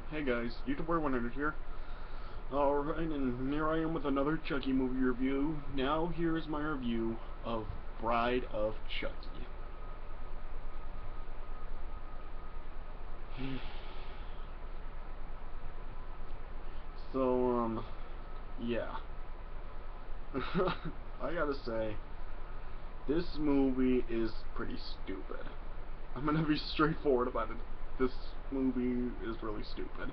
Hey guys, YouTuber 100 here. Alright, and here I am with another Chucky movie review. Now here is my review of Bride of Chucky. So, yeah. I gotta say, this movie is pretty stupid. I'm gonna be straightforward about it. This movie is really stupid.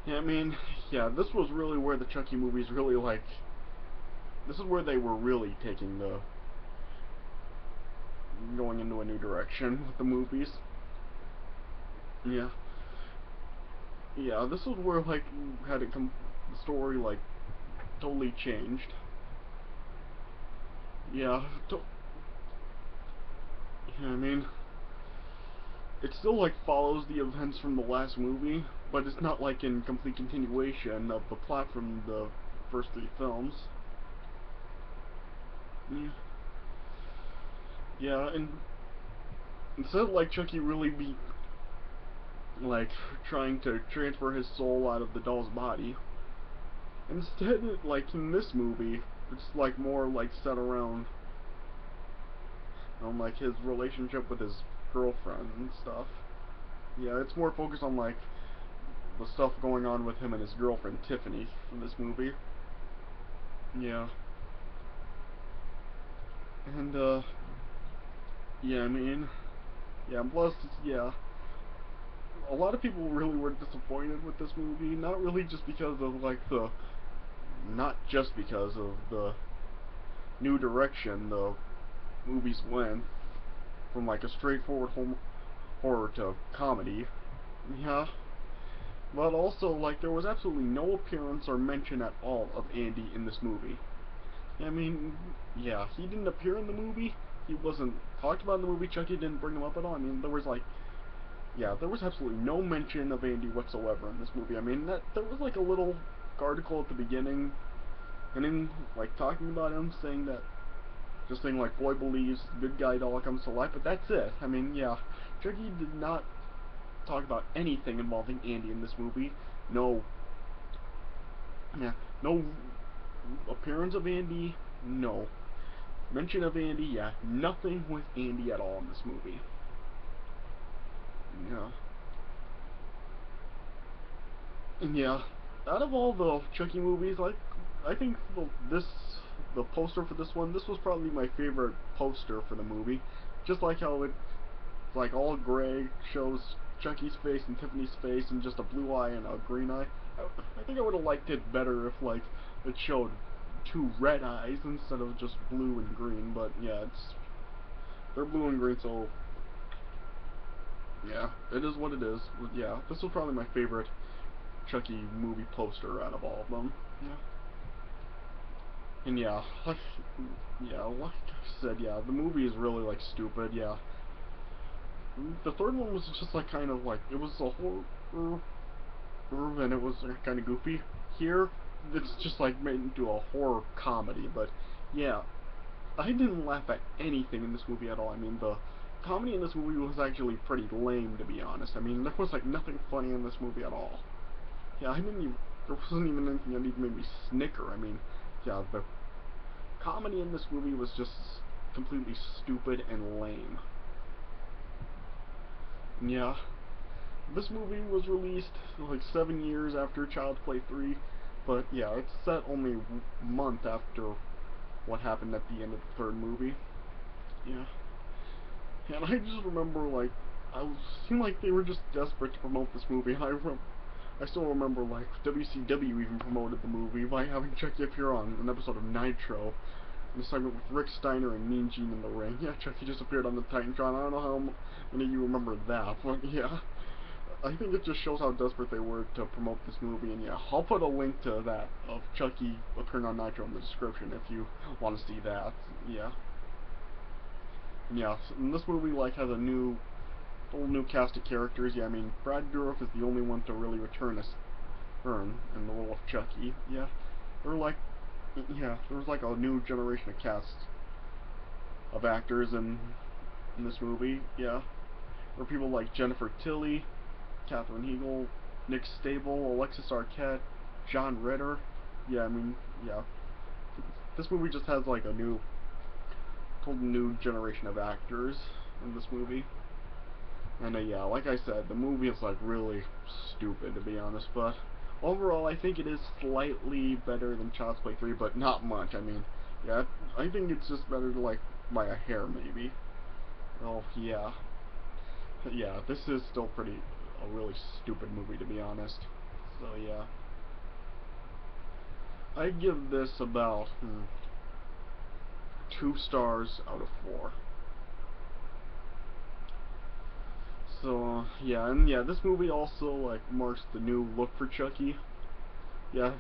Yeah, I mean, yeah, this was really where the Chucky movies really, this is where they were really taking the going into a new direction with the movies. Yeah, yeah. This was where had it come the story totally changed. Yeah, yeah. I mean, it still follows the events from the last movie, but it's not in complete continuation of the plot from the first three films. Yeah, yeah, and instead of Chucky really be like trying to transfer his soul out of the doll's body. Instead, in this movie, it's more set around his relationship with his girlfriend and stuff. Yeah, it's more focused on the stuff going on with him and his girlfriend Tiffany in this movie. Yeah, and yeah, I mean, yeah. Plus, yeah, a lot of people really were disappointed with this movie. Not really just because of not just because of the new direction the movies went from a straightforward horror to comedy. Yeah, but also there was absolutely no appearance or mention at all of Andy in this movie. I mean, yeah, he didn't appear in the movie. He wasn't talked about in the movie. Chucky didn't bring him up at all. I mean, there was yeah, there was absolutely no mention of Andy whatsoever in this movie. I mean, there was a little article at the beginning, and then talking about him, saying that just saying boy believes good guy doll comes to life, but that's it. I mean, yeah, Chucky did not talk about anything involving Andy in this movie. No, yeah, no appearance of Andy. No mention of Andy. Yeah, nothing with Andy at all in this movie. Yeah, and yeah, out of all the Chucky movies, I think the poster for this one, this was probably my favorite poster for the movie. Just how it's all gray, shows Chucky's face and Tiffany's face, and just a blue eye and a green eye. I think I would have liked it better if it showed two red eyes instead of just blue and green. But yeah, they're blue and green, so yeah, it is what it is. But yeah, this was probably my favorite Chucky movie poster out of all of them. Yeah. And yeah, like I said, yeah, the movie is really stupid. Yeah, the third one was just kind of it was a horror, and it was kind of goofy. Here, it's just made into a horror comedy. But yeah, I didn't laugh at anything in this movie at all. I mean, the comedy in this movie was actually pretty lame, to be honest. I mean, there was nothing funny in this movie at all. Yeah, I didn't even. There wasn't even anything that even made me snicker. I mean, yeah, the comedy in this movie was just completely stupid and lame. And yeah, this movie was released 7 years after Child's Play 3, but yeah, it's set only a month after what happened at the end of the third movie. Yeah, and I just remember I was seemed like they were just desperate to promote this movie. I still remember WCW even promoted the movie by having Chucky appear on an episode of Nitro in a segment with Rick Steiner and Mean Gene in the ring. Yeah, Chucky just appeared on the Titantron. I don't know how many of you remember that, but yeah. I think it just shows how desperate they were to promote this movie, and yeah, I'll put a link to that of Chucky appearing on Nitro in the description if you want to see that. Yeah, and yeah, and this movie has a whole new cast of characters. Yeah, I mean Brad Dourif is the only one to really return as Hearn in the role of Chucky. Yeah, they're yeah, there was a new generation of cast of actors in this movie. Yeah, there were people like Jennifer Tilly, Catherine Hegel, Nick Stable, Alexis Arquette, John Ritter. Yeah, I mean, yeah. This movie just has like a whole new generation of actors in this movie. And yeah, like I said, the movie is like really stupid to be honest, but overall I think it is slightly better than Child's Play 3, but not much. I mean, yeah, I think it's just better like by a hair maybe. Oh yeah. Yeah, this is still a really stupid movie to be honest. So yeah. I give this about 2 stars out of 4. So yeah, and yeah, this movie also like marks the new look for Chucky. Yeah,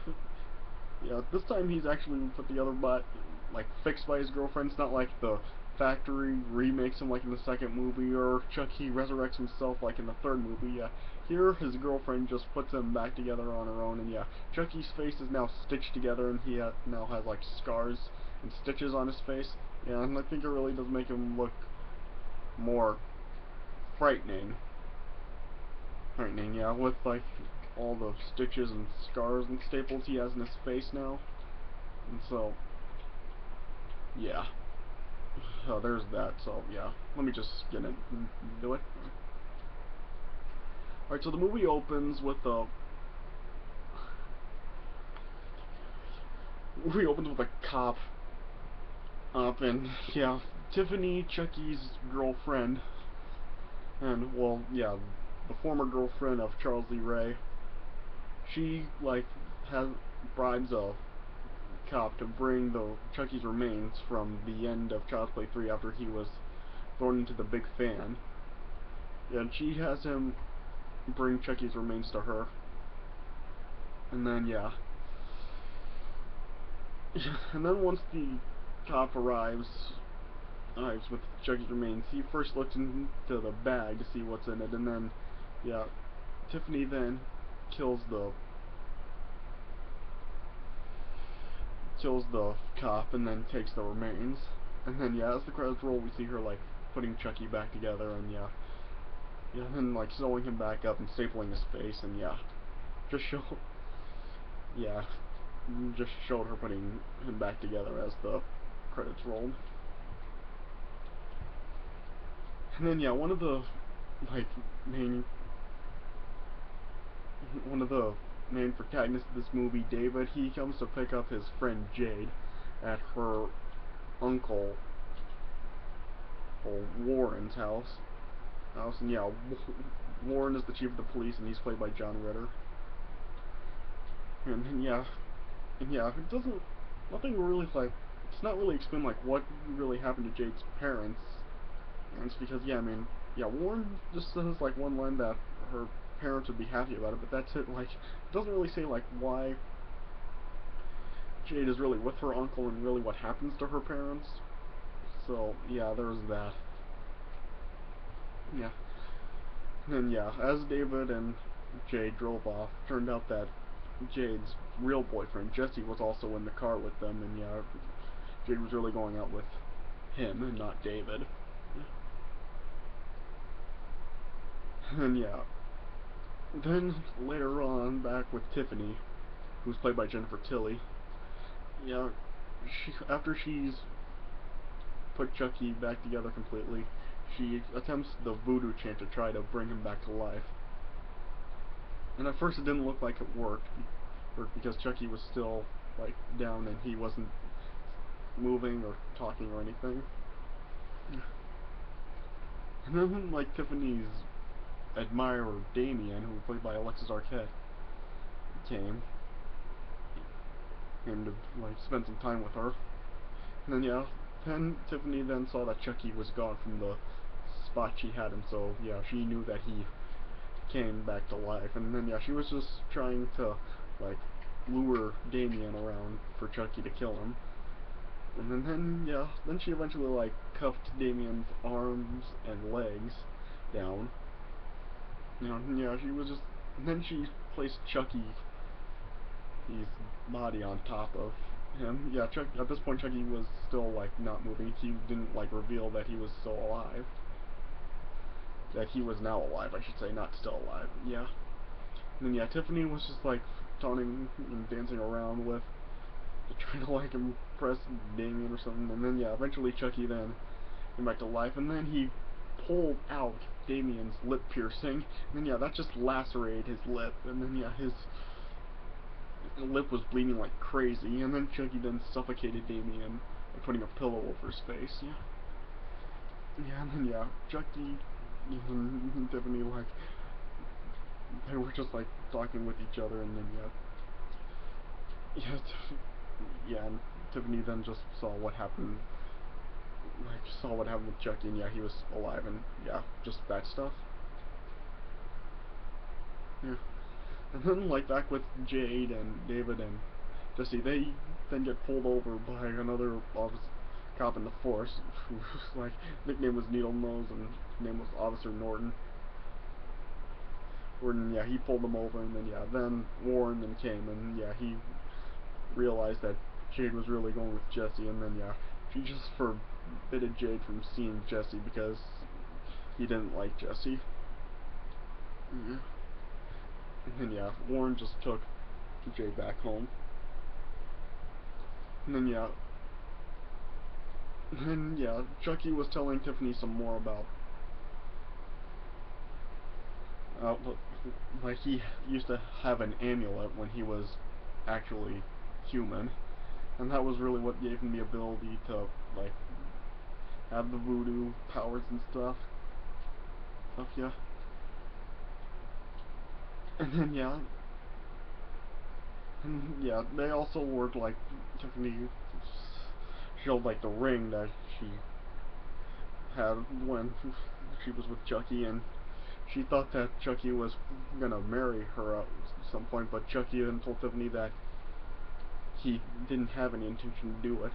yeah. This time he's actually put together, but like fixed by his girlfriend. It's not like the factory remakes him like in the second movie, or Chucky resurrects himself like in the third movie. Yeah, here his girlfriend just puts him back together on her own, and yeah, Chucky's face is now stitched together, and he now has like scars and stitches on his face. Yeah, and I think it really does make him look more frightening. Frightening, yeah, with like all the stitches and scars and staples he has in his face now. And so, yeah. So there's that. So yeah, let me just get into it. Alright, so the movie opens with a cop up, and yeah, Tiffany, Chucky's girlfriend, and well, yeah, the former girlfriend of Charles Lee Ray. She like has bribes a cop to bring the Chucky's remains from the end of Child's Play 3 after he was thrown into the big fan. Yeah, and she has him bring Chucky's remains to her. And then, yeah. And then once the cop arrives with Chucky's remains, he first looks into the bag to see what's in it, and then, yeah, Tiffany then kills the cop and then takes the remains. And then, yeah, as the credits roll, we see her, like, putting Chucky back together, and yeah. Yeah, and then, like, sewing him back up and stapling his face, and yeah. Just show... Yeah. Just showed her putting him back together as the credits rolled. And then, yeah, like, main... One of the main protagonists of this movie, David, he comes to pick up his friend Jade at her uncle Warren's house, and yeah, Warren is the chief of the police, and he's played by John Ritter. And yeah, it doesn't, nothing really like, it's not really explained like what really happened to Jade's parents. And it's because yeah, I mean, yeah, Warren just says like one line that her parents would be happy about it, but that's it. Like, it doesn't really say like why Jade is really with her uncle and really what happens to her parents. So yeah, there's that. Yeah. And yeah, as David and Jade drove off, turned out that Jade's real boyfriend, Jesse, was also in the car with them, and yeah, Jade was really going out with him and not David. And yeah, then later on, back with Tiffany, who's played by Jennifer Tilly, yeah, after she's put Chucky back together completely, she attempts the voodoo chant to try to bring him back to life. And at first it didn't look like it worked because Chucky was still like down and he wasn't moving or talking or anything. And then like Tiffany's admirer Damien, who was played by Alexis Arquette, came to like spend some time with her. And then yeah, then Tiffany then saw that Chucky was gone from the spot she had him, so yeah, she knew that he came back to life. And then yeah, she was just trying to like lure Damien around for Chucky to kill him. And then yeah, then she eventually like cuffed Damien's arms and legs down. You know, yeah, she was just. And then she placed Chucky's body on top of him. Yeah, Chuck. At this point, Chucky was still like not moving. He didn't like reveal that he was still alive. that he was now alive, I should say, not still alive. Yeah. And then yeah, Tiffany was just like taunting and dancing around with, trying to like impress Damien or something. And then yeah, eventually Chucky then came back to life, and then he pulled out Damien's lip piercing. And then yeah, that just lacerated his lip, and then yeah, his lip was bleeding like crazy. And then Chucky then suffocated Damien by putting a pillow over his face. Yeah. Yeah, and then yeah, Chucky and Tiffany like they were just like talking with each other, and then yeah, yeah, and Tiffany then just saw what happened, like saw what happened with Chucky, and yeah, he was alive, and yeah, just that stuff. Yeah, and then like back with Jade and David and Jesse, they then get pulled over by another officer, cop in the force, whose like nickname was Needle Nose and his name was Officer Norton. Warren, yeah, he pulled them over, and then yeah, then Warren then came, and yeah, he realized that Jade was really going with Jesse, and then yeah, she just forbidden Jade from seeing Jesse because he didn't like Jesse. Yeah. And then yeah, Warren just took Jade back home. And then yeah, Chucky was telling Tiffany some more about uh, like he used to have an amulet when he was actually human, and that was really what gave him the ability to like have the voodoo powers and stuff. Yeah. And then yeah, they also were like Tiffany showed like the ring that she had when she was with Chucky, and she thought that Chucky was gonna marry her at some point, but Chucky then told Tiffany that he didn't have any intention to do it.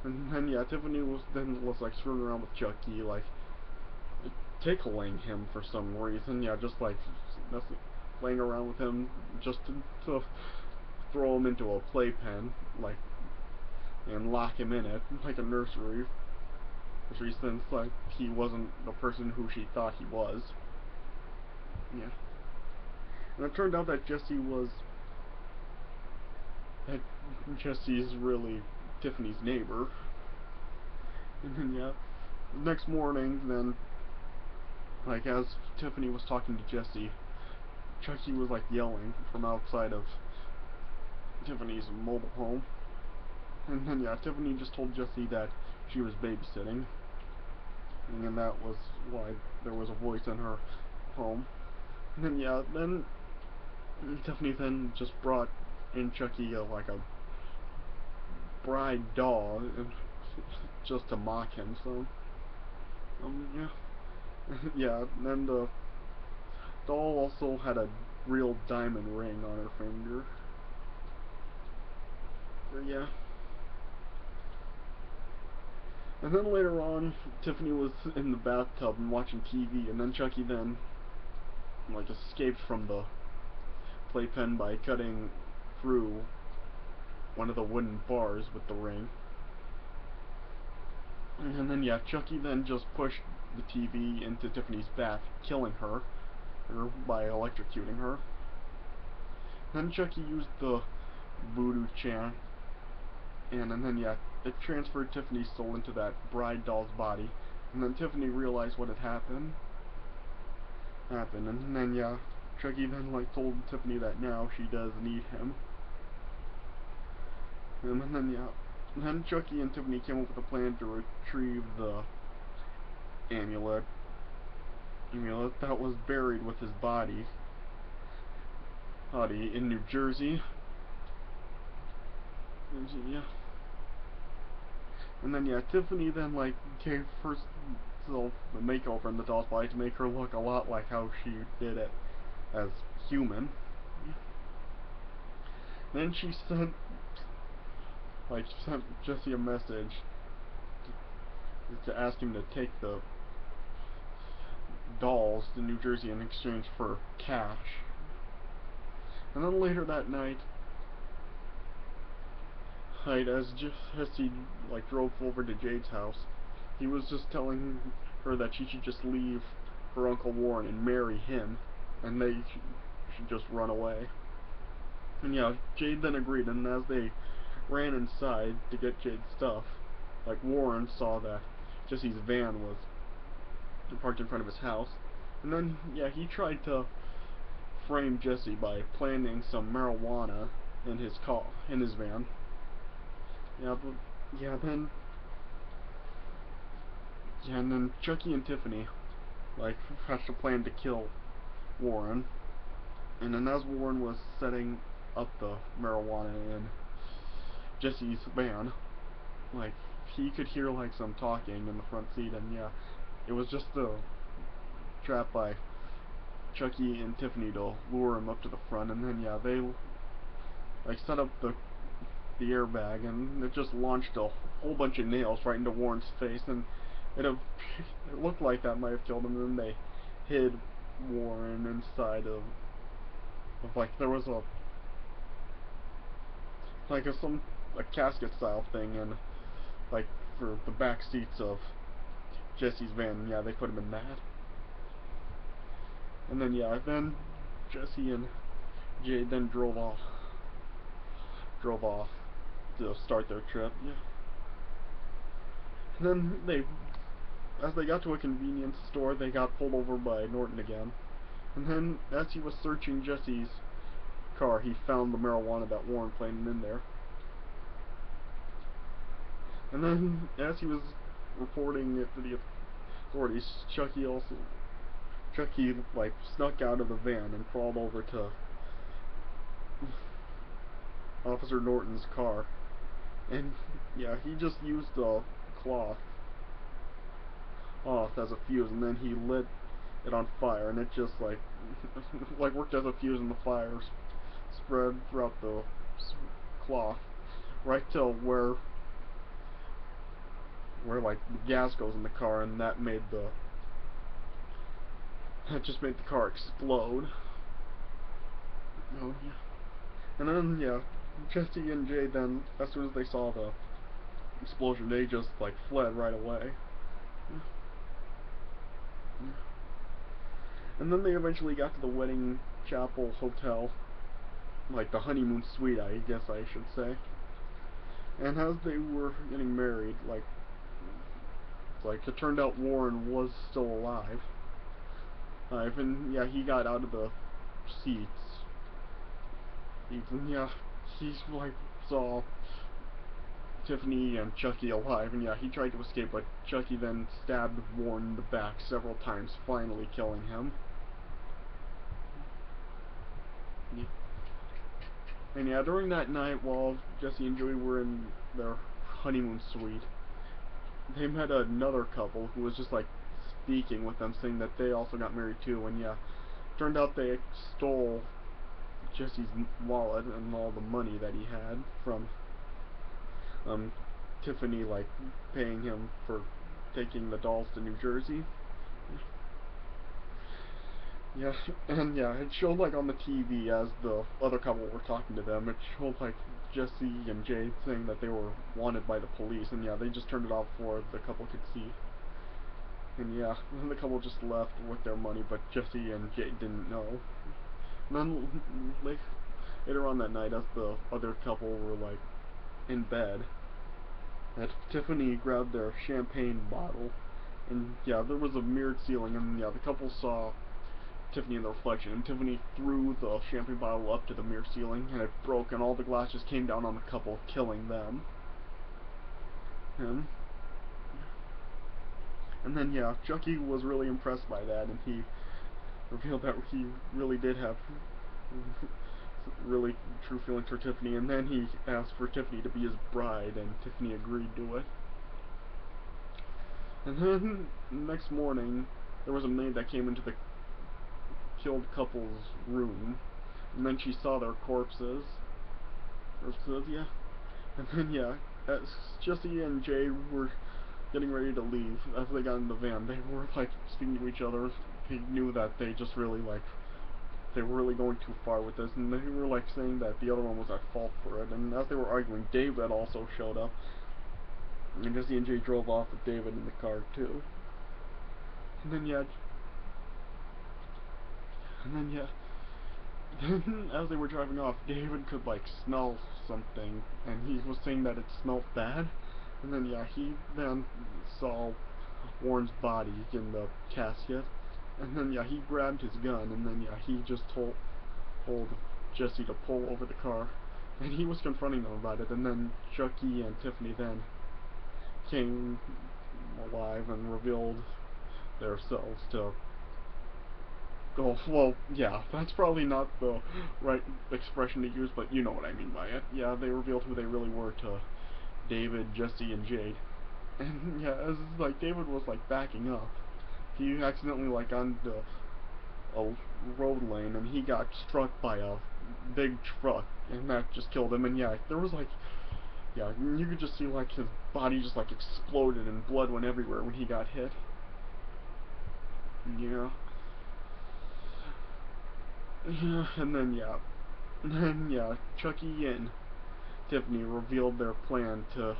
And then yeah, Tiffany was like screwing around with Chucky, like tickling him for some reason. Yeah, just like playing around with him just to throw him into a playpen, like, and lock him in it, like a nursery. Since like he wasn't the person who she thought he was. Yeah. And it turned out that Jesse's really Tiffany's neighbor. And then yeah, the next morning, then like as Tiffany was talking to Jesse, Chucky was like yelling from outside of Tiffany's mobile home. And then yeah, Tiffany just told Jesse that she was babysitting, and that was why there was a voice in her home. And then yeah, then Tiffany then just brought in Chucky like a bride doll, and just to mock him. So yeah, yeah. And then the doll also had a real diamond ring on her finger. Yeah. And then later on, Tiffany was in the bathtub and watching TV, and then Chucky then like escaped from the playpen by cutting through one of the wooden bars with the ring. And then yeah, Chucky then just pushed the TV into Tiffany's bath, killing her by electrocuting her. Then Chucky used the voodoo chant, and then yeah, it transferred Tiffany's soul into that bride doll's body. And then Tiffany realized what had happened, and then yeah, Chucky then like told Tiffany that now she does need him. And then yeah, then Chucky and Tiffany came up with a plan to retrieve the amulet that was buried with his body in New Jersey. And yeah, and then yeah, Tiffany then like gave herself the makeover in the doll's body to make her look a lot like how she did it as human. Then she sent Jesse a message to ask him to take the dolls to New Jersey in exchange for cash. And then later that night, as Jesse like drove over to Jade's house, he was just telling her that she should just leave her Uncle Warren and marry him, and they should just run away. And yeah, Jade then agreed, and as they ran inside to get Jade's stuff, like Warren saw that Jesse's van was parked in front of his house, and then yeah, he tried to frame Jesse by planting some marijuana in his car, in his van. Yeah, but yeah, then yeah, and then Chucky and Tiffany like hatched a plan to kill Warren, and then as Warren was setting up the marijuana in Jesse's van, like he could hear like some talking in the front seat, and yeah, it was just a trap by Chucky and Tiffany to lure him up to the front, and then yeah, they like set up the airbag, and it just launched a whole bunch of nails right into Warren's face, and it it looked like that might have killed him. And then they hid Warren inside of like there was a like a casket style thing, and like for the back seats of Jesse's van. Yeah, they put him in that. And then yeah, then Jesse and Jade then drove off to start their trip. Yeah. And then as they got to a convenience store, they got pulled over by Norton again. And then as he was searching Jesse's car, he found the marijuana that Warren planted in there. And then as he was reporting it to the authorities, Chucky like snuck out of the van and crawled over to Officer Norton's car, and yeah, he just used a cloth off as a fuse, and then he lit it on fire, and it just like worked as a fuse, and the fire spread throughout the cloth right till where like the gas goes in the car, and that just made the car explode. Oh yeah. And then yeah, Jesse and Jay then, as soon as they saw the explosion, they just like fled right away. And then they eventually got to the wedding chapel hotel, like the honeymoon suite, I guess I should say. And as they were getting married, like it turned out Warren was still alive. And yeah, he got out of the seats. And yeah, he like saw Tiffany and Chucky alive, and yeah, he tried to escape, but Chucky then stabbed Warren in the back several times, finally killing him. Yeah. And yeah, during that night, while Jesse and Joey were in their honeymoon suite, they met another couple who was just like speaking with them, saying that they also got married too. And yeah, turned out they stole Jesse's wallet and all the money that he had from Tiffany, like paying him for taking the dolls to New Jersey. Yeah, and yeah, it showed like on the TV as the other couple were talking to them. It showed like Jesse and Jade saying that they were wanted by the police, and yeah, they just turned it off before the couple could see. And yeah, then the couple just left with their money, but Jesse and Jade didn't know. And then later on that night, as the other couple were like in bed, that Tiffany grabbed their champagne bottle, and yeah, there was a mirrored ceiling, and yeah, the couple saw Tiffany in the reflection, and Tiffany threw the champagne bottle up to the mirror ceiling, and it broke, and all the glasses came down on the couple, killing them. Him. And then yeah, Chucky was really impressed by that, and he revealed that he really did have really true feelings for Tiffany, and then he asked for Tiffany to be his bride, and Tiffany agreed to it. And then next morning, there was a maid that came into the killed couple's room, and then she saw their corpses. Yeah. And then yeah, as Jesse and Jay were getting ready to leave, as they got in the van, they were like speaking to each other. He knew that they just really they were really going too far with this, and they were like saying that the other one was at fault for it. And as they were arguing, David also showed up, and Jesse and Jay drove off with David in the car too. And then yeah, And then yeah, then as they were driving off, David could like smell something, and he was saying that it smelled bad. And then yeah, he then saw Warren's body in the casket, and then yeah, he grabbed his gun, and then yeah, he just told Jesse to pull over the car, and he was confronting them about it. And then Chucky and Tiffany then came alive and revealed themselves to. Oh, well, yeah, that's probably not the right expression to use, but you know what I mean by it. Yeah, they revealed who they really were to David, Jesse, and Jade. And yeah, as like David was like backing up, he accidentally like onto a road lane, and he got struck by a big truck, and that just killed him. And yeah, there was like, yeah, you could just see like his body just like exploded and blood went everywhere when he got hit. Yeah. Yeah, and then Chucky and Tiffany revealed their plan to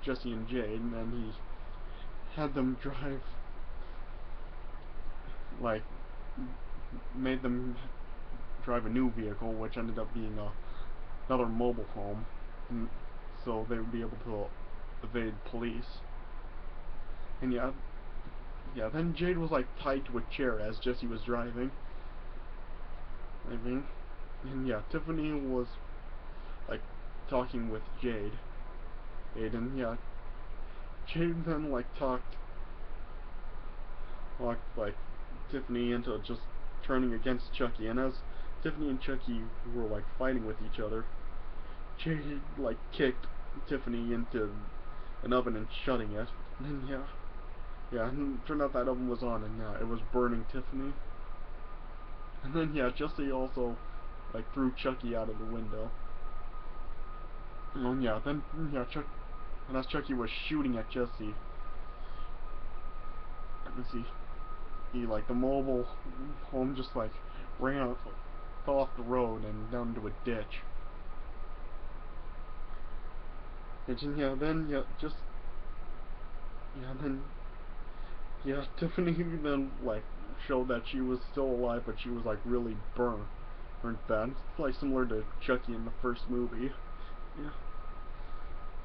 Jesse and Jade, and then he had them drive, like, made them drive a new vehicle, which ended up being another mobile home, and so they would be able to evade police. And yeah, then Jade was like tied to a chair as Jesse was driving. I mean, and yeah, Tiffany was like talking with Jade. And yeah, Jade then like talked like Tiffany into just turning against Chucky, and as Tiffany and Chucky were like fighting with each other, Jade like kicked Tiffany into an oven and shutting it. And yeah, and it turned out that oven was on, and it was burning Tiffany. And then yeah, Jesse also like threw Chucky out of the window. And yeah, then yeah, and as Chucky was shooting at Jesse, let's see, he like the mobile home just like ran out, fell off the road and down into a ditch. And yeah, then yeah, just yeah, then yeah, Tiffany then like showed that she was still alive, but she was like really burnt bad. It's like similar to Chucky in the first movie.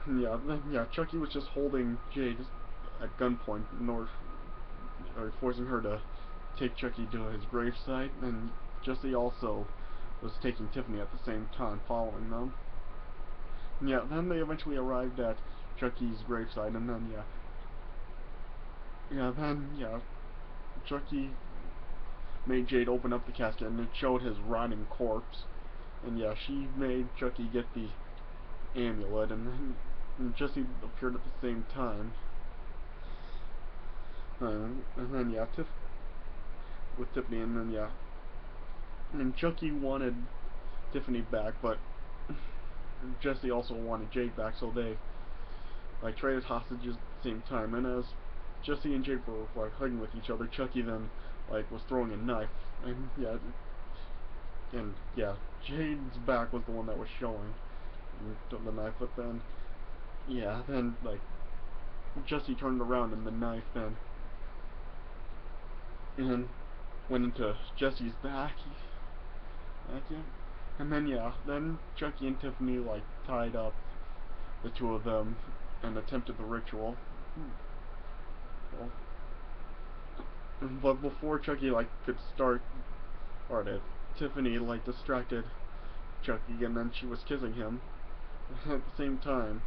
Yeah, then yeah, Chucky was just holding Jade at gunpoint in order, or forcing her to take Chucky to his gravesite, and Jesse also was taking Tiffany at the same time, following them. Yeah, then they eventually arrived at Chucky's gravesite, and then yeah, Chucky made Jade open up the casket, and it showed his rotting corpse. And yeah, she made Chucky get the amulet, and then Jesse appeared at the same time. And then yeah, with Tiffany, and then yeah, and Chucky wanted Tiffany back, but Jesse also wanted Jade back, so they like traded hostages at the same time. And as Jesse and Jade were like hugging with each other, Chucky then like was throwing a knife, and yeah, Jade's back was the one that was showing the knife. But then yeah, then like Jesse turned around, and the knife then and went into Jesse's back. Yeah. And then yeah, then Chucky and Tiffany like tied up the two of them and attempted the ritual. Well, but before Chucky like could start it, Tiffany like distracted Chucky, and then she was kissing him. At the same time,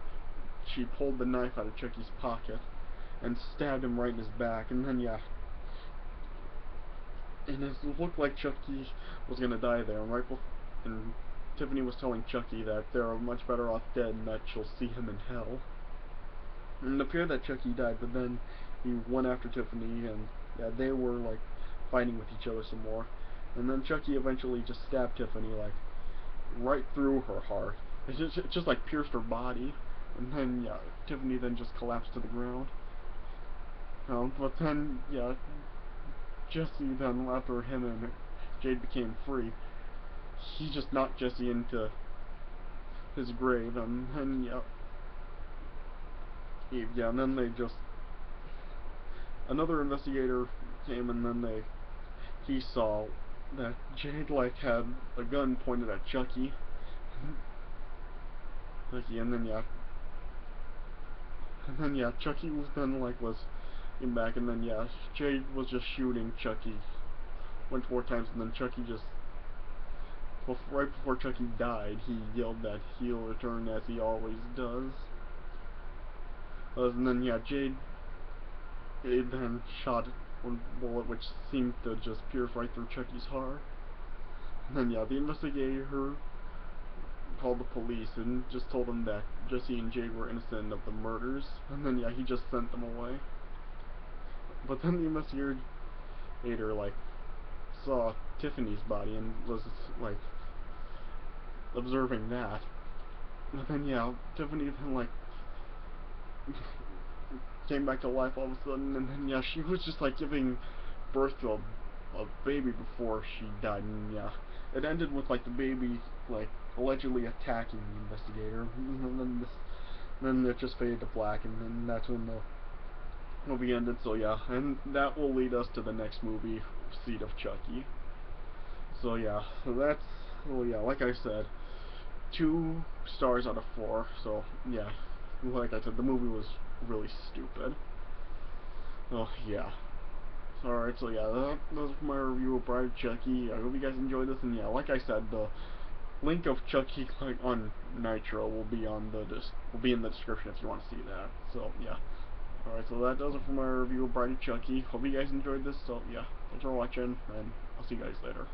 she pulled the knife out of Chucky's pocket and stabbed him right in his back. And then yeah, and it looked like Chucky was gonna die there. And and Tiffany was telling Chucky that they're much better off dead, and that she'll see him in hell. And it appeared that Chucky died, but then he went after Tiffany, and yeah, they were like fighting with each other some more. And then Chucky eventually just stabbed Tiffany like right through her heart. It just like pierced her body. And then yeah, Tiffany then just collapsed to the ground. But then yeah, Jesse then after him and Jade became free, he just knocked Jesse into his grave, and then and then they just another investigator came, and then he saw that Jade like had a gun pointed at Chucky. Chucky, and then Chucky was then like was in back, and then Jade was just shooting Chucky. Went 4 times, and then Chucky just right before Chucky died, he yelled that he'll return as he always does. And then Jade then shot one bullet, which seemed to just pierce right through Chucky's heart. And then the investigator called the police and just told them that Jesse and Jade were innocent of the murders. And then he just sent them away. But then the investigator like saw Tiffany's body and was like observing that. But then Tiffany then like came back to life all of a sudden, and then she was just like giving birth to a baby before she died, and it ended with like the baby like allegedly attacking the investigator, and then it just faded to black, and then that's when the movie ended. So and that will lead us to the next movie, Seed of Chucky. So that's like I said, 2 stars out of 4. So like I said, the movie was really stupid. Oh Alright, so that was my review of Bride of Chucky. I hope you guys enjoyed this, and like I said, the link of Chucky like on Nitro will be in the description if you want to see that. So alright, so that does it for my review of Bride of Chucky. Hope you guys enjoyed this. So thanks for watching, and I'll see you guys later.